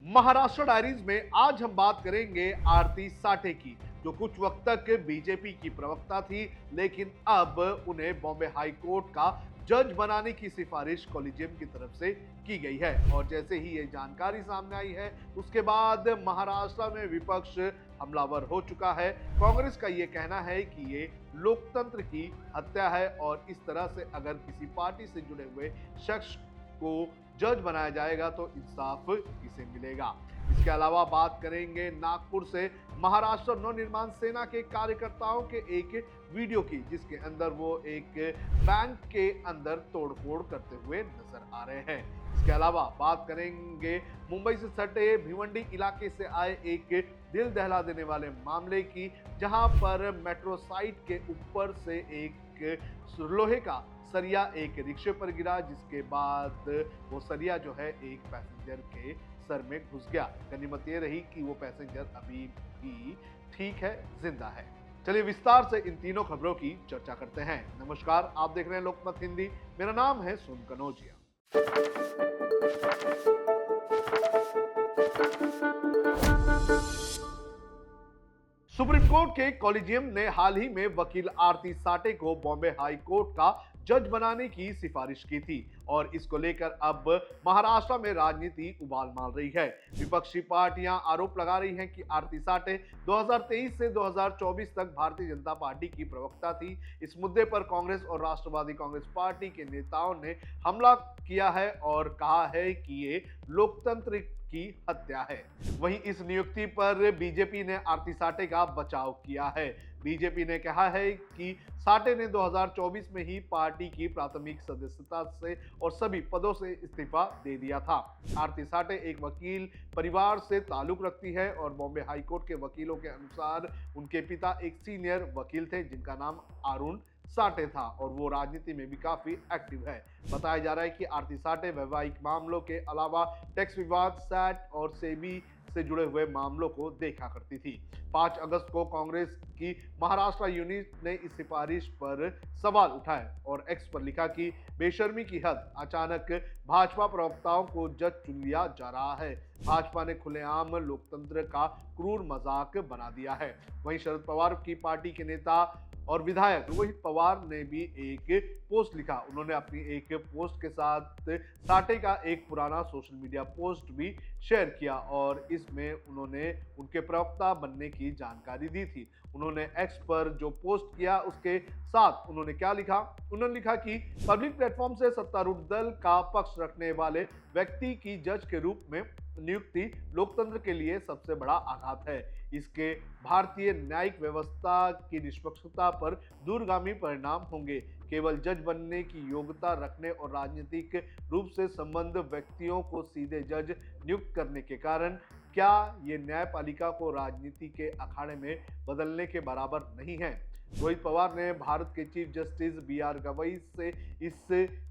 Maharashtra diaries में आज हम बात करेंगे आरती साठे की, जो कुछ वक्त तक बीजेपी की प्रवक्ता थी, लेकिन अब उन्हें बॉम्बे हाई कोर्ट का जज बनाने की सिफारिश कॉलेजियम की तरफ से की गई है। और जैसे ही ये जानकारी सामने आई है, उसके बाद महाराष्ट्र में विपक्ष हमलावर हो चुका है। कांग्रेस का ये कहना है कि ये लोकतंत्र की हत्या है और इस तरह से अगर किसी पार्टी से जुड़े हुए शख्स को जज बनाया जाएगा तो इंसाफ किसे मिलेगा। इसके अलावा बात करेंगे नागपुर से महाराष्ट्र नवनिर्माण सेना के कार्यकर्ताओं के एक वीडियो की, जिसके अंदर वो एक बैंक के अंदर तोड़फोड़ करते हुए नजर आ रहे हैं। इसके अलावा बात करेंगे मुंबई से सटे भिवंडी इलाके से आए एक दिल दहला देने वाले मामले की, जहां पर मेट्रो साइट के ऊपर से एक लोहे का सरिया एक रिक्शे पर गिरा, जिसके बाद वो सरिया जो है एक पैसेंजर के सर में घुस गया। गनीमत ये रही कि वो पैसेंजर अभी भी ठीक है, जिंदा है। चलिए विस्तार से इन तीनों खबरों की चर्चा करते हैं। नमस्कार, आप देख रहे हैं लोकमत हिंदी। मेरा नाम है सुन कनौजिया। सुप्रीम कोर्ट के कॉलेजियम ने हाल ही में वकील आरती साठे को बॉम्बे हाई कोर्ट का जज बनाने की सिफारिश की थी और इसको लेकर अब महाराष्ट्र में राजनीति उबाल मार रही है। विपक्षी पार्टियां आरोप लगा रही हैं कि आरती साठे 2023 से 2024 तक भारतीय जनता पार्टी की प्रवक्ता थी। इस मुद्दे पर कांग्रेस और राष्ट्रवादी कांग्रेस पार्टी के नेताओं ने हमला किया है और कहा है कि ये लोकतंत्र की हत्या है। वहीं इस नियुक्ति पर बीजेपी ने आरती साठे का बचाव किया है। बीजेपी ने कहा है कि साठे ने 2024 में ही पार्टी की प्राथमिक सदस्यता से और सभी पदों से इस्तीफा दे दिया था। आरती साठे एक वकील परिवार से ताल्लुक रखती है और बॉम्बे हाई कोर्ट के वकीलों के अनुसार उनके पिता एक सीनियर वकील थे, जिनका नाम अरुण साठे था और वो राजनीति में भी काफी एक्टिव है। बताया जा रहा है कि आरती साठे वैवाहिक मामलों के अलावा टैक्स विवाद, सैट और सेबी से जुड़े हुए मामलों को देखा करती थी। 5 अगस्त को कांग्रेस की महाराष्ट्र यूनिट ने इस सिफारिश पर सवाल उठाए और एक्स पर लिखा कि बेशर्मी की हद, अचानक भाजपा प्रवक्ताओं को जज चुन लिया जा रहा है। भाजपा ने खुलेआम लोकतंत्र का क्रूर मजाक बना दिया है। वहीं शरद पवार की पार्टी के नेता और विधायक रोहित पवार ने भी एक पोस्ट लिखा। उन्होंने अपनी एक पोस्ट के साथ साठे का एक पुराना सोशल मीडिया पोस्ट भी शेयर किया और इसमें उन्होंने उनके प्रवक्ता बनने की जानकारी दी थी। उन्होंने एक्स पर जो पोस्ट किया उसके साथ उन्होंने क्या लिखा? उन्होंने लिखा कि पब्लिक प्लेटफॉर्म से सत्तारूढ़ दल का पक्ष रखने वाले व्यक्ति की जज के रूप में नियुक्ति लोकतंत्र के लिए सबसे बड़ा आघात है। इसके भारतीय न्यायिक व्यवस्था की निष्पक्षता पर दूरगामी परिणाम होंगे। केवल जज बनने की योग्यता रखने और राजनीतिक रूप से संबद्ध व्यक्तियों को सीधे जज नियुक्त करने के कारण क्या ये न्यायपालिका को राजनीति के अखाड़े में बदलने के बराबर नहीं है? रोहित पवार ने भारत के चीफ जस्टिस बी.आर. गवई से इस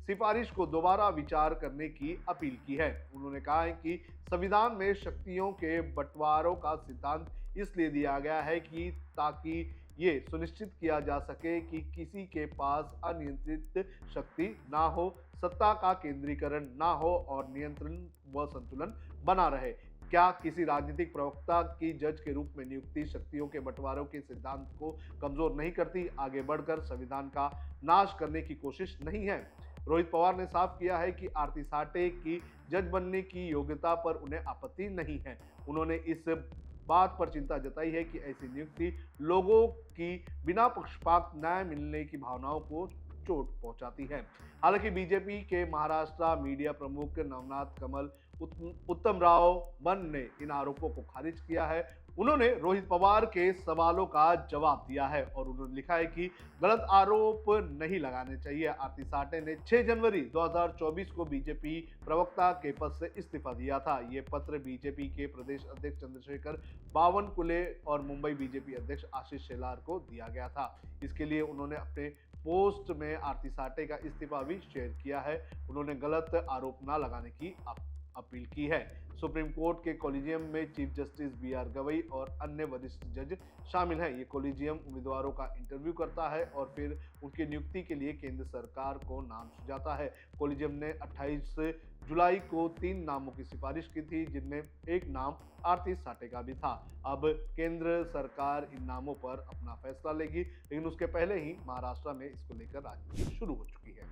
सिफारिश को दोबारा विचार करने की अपील की है। उन्होंने कहा है कि संविधान में शक्तियों के बंटवारों का सिद्धांत इसलिए दिया गया है कि ताकि ये सुनिश्चित किया जा सके कि किसी के पास अनियंत्रित शक्ति ना हो, सत्ता का केंद्रीकरण ना हो और नियंत्रण व संतुलन बना रहे। क्या किसी राजनीतिक प्रवक्ता की जज के रूप में नियुक्ति शक्तियों के बंटवारों के सिद्धांत को कमजोर नहीं करती, आगे बढ़कर संविधान का नाश करने की कोशिश नहीं है? रोहित पवार ने साफ किया है कि आरती साठे की जज बनने की योग्यता पर उन्हें आपत्ति नहीं है। उन्होंने इस बात पर चिंता जताई है कि ऐसी नियुक्ति लोगों की बिना पक्षपात न्याय मिलने की भावनाओं को चोट पहुंचाती है। हालांकि बीजेपी के महाराष्ट्र मीडिया प्रमुख नवनाथ कमल उत्तम राव मन ने इन आरोपों को खारिज किया है। उन्होंने रोहित पवार के सवालों का जवाब दिया है और उन्होंने लिखा है कि गलत आरोप नहीं लगाने चाहिए। आरती साठे ने 6 जनवरी 2024 को बीजेपी प्रवक्ता के पद से इस्तीफा दिया था। ये पत्र बीजेपी के प्रदेश अध्यक्ष चंद्रशेखर बावनकुले और मुंबई बीजेपी अध्यक्ष आशीष शेलार को दिया गया था। इसके लिए उन्होंने अपने पोस्ट में आरती साठे का इस्तीफा भी शेयर किया है। उन्होंने गलत आरोप न लगाने की अपील की है। सुप्रीम कोर्ट के कॉलेजियम में चीफ जस्टिस बी.आर. गवई और अन्य वरिष्ठ जज शामिल हैं। ये कॉलेजियम उम्मीदवारों का इंटरव्यू करता है और फिर उनकी नियुक्ति के लिए केंद्र सरकार को नाम सुझाता है। कॉलेजियम ने 28 जुलाई को 3 नामों की सिफारिश की थी, जिनमें एक नाम आरती साठे का भी था। अब केंद्र सरकार इन नामों पर अपना फैसला लेगी, लेकिन उसके पहले ही महाराष्ट्र में इसको लेकर राजनीति शुरू हो चुकी है।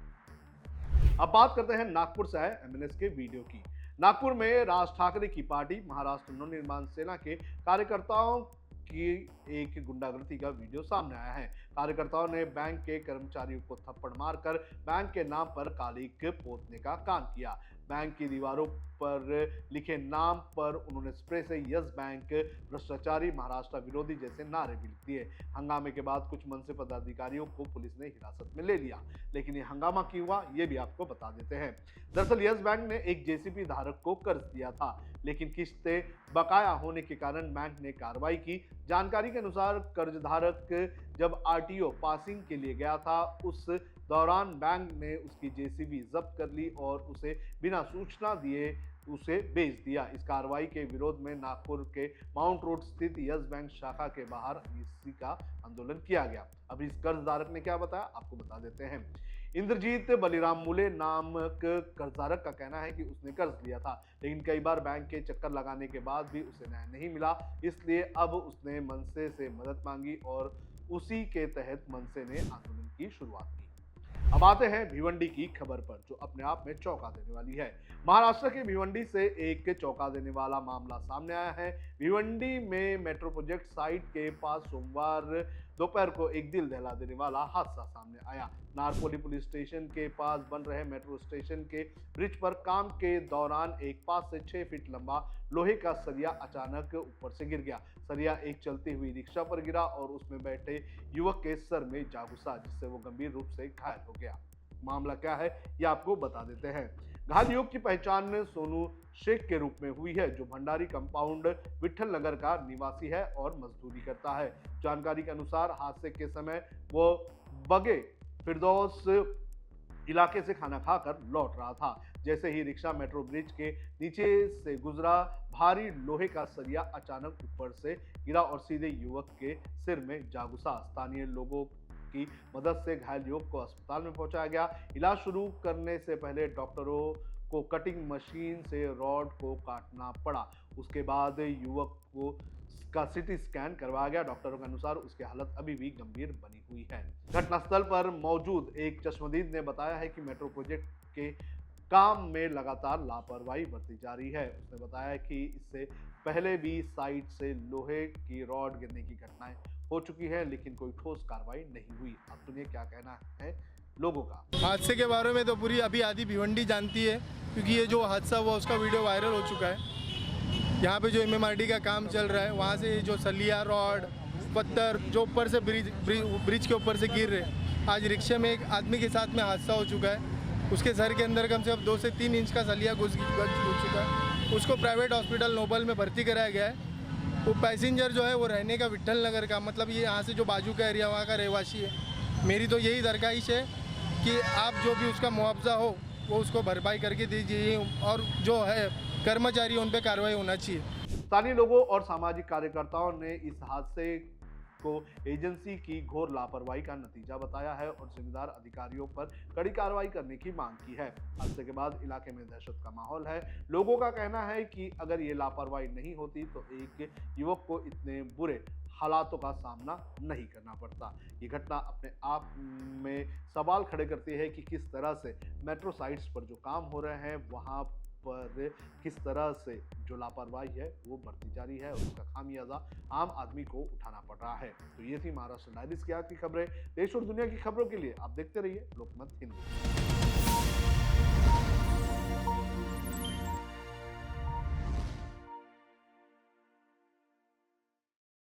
अब बात करते हैं नागपुर से आए एमएनएस के वीडियो की। नागपुर में राज ठाकरे की पार्टी महाराष्ट्र नवनिर्माण सेना के कार्यकर्ताओं की एक गुंडागर्दी का वीडियो सामने आया है। कार्यकर्ताओं ने बैंक के कर्मचारियों को थप्पड़ मारकर बैंक के नाम पर कालिक पोतने का काम किया। बैंक की दीवारों पर लिखे नाम पर उन्होंने स्प्रे से यस बैंक, भ्रष्टाचारी, महाराष्ट्र विरोधी जैसे नारे भी लिख दिए। हंगामे के बाद कुछ मनसे पदाधिकारियों को पुलिस ने हिरासत में ले लिया, लेकिन ये हंगामा क्यों हुआ ये भी आपको बता देते हैं। दरअसल यस बैंक ने एक जेसीबी धारक को कर्ज दिया था, लेकिन किस्तें बकाया होने के कारण बैंक ने कार्रवाई की। जानकारी के अनुसार कर्जधारक जब आरटीओ पासिंग के लिए गया था, उस दौरान बैंक ने उसकी जेसीबी जब्त कर ली और उसे बिना सूचना दिए उसे बेच दिया। इस कार्रवाई के विरोध में नागपुर के माउंट रोड स्थित यस बैंक शाखा के बाहर अनिश्चितकाल का आंदोलन किया गया। अब इस कर्जधारक ने क्या बताया आपको बता देते हैं। इंद्रजीत बलिराम मूले नामक कर्जधारक का कहना है कि उसने कर्ज लिया था, लेकिन कई बार बैंक के चक्कर लगाने के बाद भी उसे न्याय नहीं मिला, इसलिए अब उसने मनसे से मदद मांगी और उसी के तहत मनसे ने आंदोलन की शुरुआत की। अब आते हैं भिवंडी की खबर पर, जो अपने आप में चौंका देने वाली है। महाराष्ट्र के भिवंडी से एक चौंका देने वाला मामला सामने आया है। भिवंडी में मेट्रो प्रोजेक्ट साइट के पास सोमवार दोपहर को एक दिल दहला देने वाला हादसा सामने आया। नारकोली पुलिस स्टेशन के पास बन रहे मेट्रो स्टेशन के ब्रिज पर काम के दौरान एक 5 से 6 फीट लंबा लोहे का सरिया अचानक ऊपर से गिर गया। सरिया एक चलती हुई रिक्शा पर गिरा और उसमें बैठे युवक के सर में जा घुसा, जिससे वो गंभीर रूप से घायल हो गया। मामला क्या है ये आपको बता देते हैं। घायल युवक की पहचान सोनू शेख के रूप में हुई है, जो भंडारी कंपाउंड विठल नगर का निवासी है और मजदूरी करता है। जानकारी के अनुसार हादसे के समय वो बगे फिरदौस इलाके से खाना खाकर लौट रहा था। जैसे ही रिक्शा मेट्रो ब्रिज के नीचे से गुजरा, भारी लोहे का सरिया अचानक ऊपर से गिरा और सीधे युवक के सिर में जा घुसा। स्थानीय लोगों की मदद से घायल युवक को अस्पताल में पहुंचाया गया। इलाज शुरू करने से पहले डॉक्टरों को कटिंग मशीन से रॉड को काटना पड़ा। उसके बाद युवक को का सिटी स्कैन करवाया गया। डॉक्टरों के अनुसार उसकी हालत अभी भी गंभीर बनी हुई है। घटनास्थल पर मौजूद एक चश्मदीद ने बताया है कि मेट्रो प्रोजेक्ट के काम में लगातार लापरवाही बरती जा रही है। उसने बताया कि इससे पहले भी साइट से लोहे की रॉड गिरने की घटनाएं हो चुकी है, लेकिन कोई ठोस कार्रवाई नहीं हुई। अब सुनिए क्या कहना है लोगों का। हादसे के बारे में तो पूरी अभी आधी भिवंडी जानती है, क्योंकि ये जो हादसा हुआ उसका वीडियो वायरल हो चुका है। यहाँ पे जो एमएमआरडी का काम चल रहा है, वहाँ से जो सलिया, रॉड, पत्थर जो ऊपर से ब्रिज के ऊपर से गिर रहे। आज रिक्शे में एक आदमी के साथ में हादसा हो चुका है। उसके सर के अंदर कम से कम 2 से 3 इंच का सलिया घुस चुका है। उसको प्राइवेट हॉस्पिटल नोबल में भर्ती कराया गया है। वो पैसेंजर जो है वो रहने का विठल नगर का, मतलब ये यहाँ से जो बाजू का एरिया वहाँ का रहवासी है। मेरी तो यही दरख्वास्त है कि आप जो भी उसका मुआवजा हो वो उसको भरपाई करके दीजिए, और जो है कर्मचारी उन पर कार्रवाई होना चाहिए। स्थानीय लोगों और सामाजिक कार्यकर्ताओं ने इस हादसे को एजेंसी की घोर लापरवाही का नतीजा बताया है और जिम्मेदार अधिकारियों पर कड़ी कार्रवाई करने की मांग की है। हादसे के बाद इलाके में दहशत का माहौल है। लोगों का कहना है कि अगर ये लापरवाही नहीं होती तो एक युवक को इतने बुरे हालातों का सामना नहीं करना पड़ता। ये घटना अपने आप में सवाल खड़े करती है कि किस तरह से मेट्रो साइट्स पर जो काम हो रहे हैं वहाँ पर किस तरह से जो लापरवाही है वो बढ़ती जा रही है और उसका खामियाजा आम आदमी को उठाना पड़ रहा है। तो ये थी महाराष्ट्र डायरीज की आज की खबरें। देश और दुनिया की खबरों के लिए आप देखते रहिए लोकमत हिंदी।